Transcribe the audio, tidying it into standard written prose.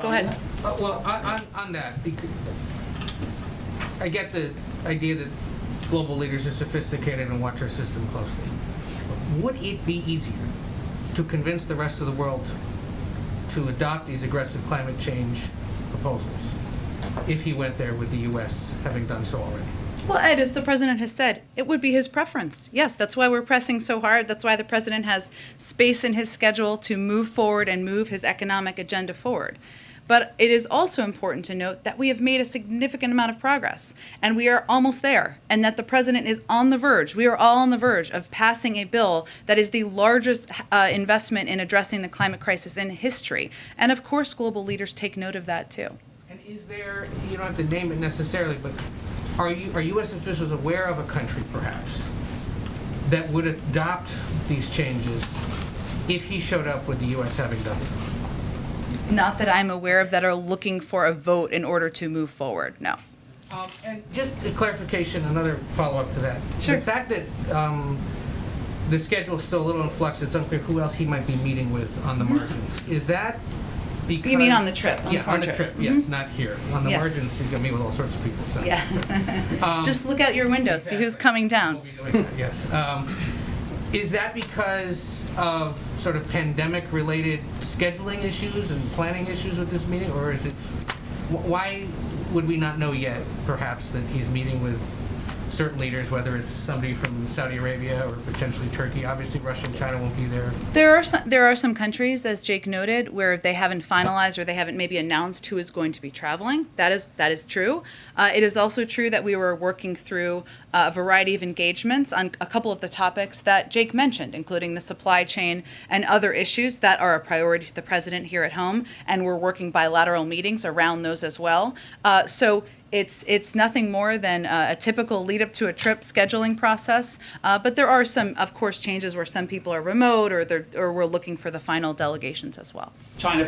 Go ahead. Well, on that, I get the idea that global leaders are sophisticated and watch our system closely. Would it be easier to convince the rest of the world to adopt these aggressive climate change proposals if he went there with the U.S. having done so already? Well, Ed, as the president has said, it would be his preference. Yes, that's why we're pressing so hard. That's why the president has space in his schedule to move forward and move his economic agenda forward. But it is also important to note that we have made a significant amount of progress, and we are almost there, and that the president is on the verge. We are all on the verge of passing a bill that is the largest investment in addressing the climate crisis in history. And of course, global leaders take note of that too. And is there, you don't have to name it necessarily, but are U.S. officials aware of a country, perhaps, that would adopt these changes if he showed up with the U.S. having done so? Not that I'm aware of that are looking for a vote in order to move forward, no. And just a clarification, another follow-up to that. Sure. The fact that the schedule is still a little in flux, it's unclear who else he might be meeting with on the margins. Is that because... You mean on the trip? Yeah, on the trip, yes, not here. On the Yeah. margins, he's going to meet with all sorts of people. So. Yeah. Just look out your window, see who's coming down. We'll be doing that, yes. Is that because of sort of pandemic-related scheduling issues and planning issues with this meeting, or is it? Why would we not know yet, perhaps, that he's meeting with certain leaders, whether it's somebody from Saudi Arabia or potentially Turkey? Obviously, Russia and China won't be there. There are some countries, as Jake noted, where they haven't finalized or they haven't maybe announced who is going to be traveling. That is true. It is also true that we were working through a variety of engagements on a couple of the topics that Jake mentioned, including the supply chain and other issues that are a priority to the president here at home, and we're working bilateral meetings around those as well. So it's nothing more than a typical lead up to a trip scheduling process, but there are some, of course, changes where some people are remote or we're looking for the final delegations as well. China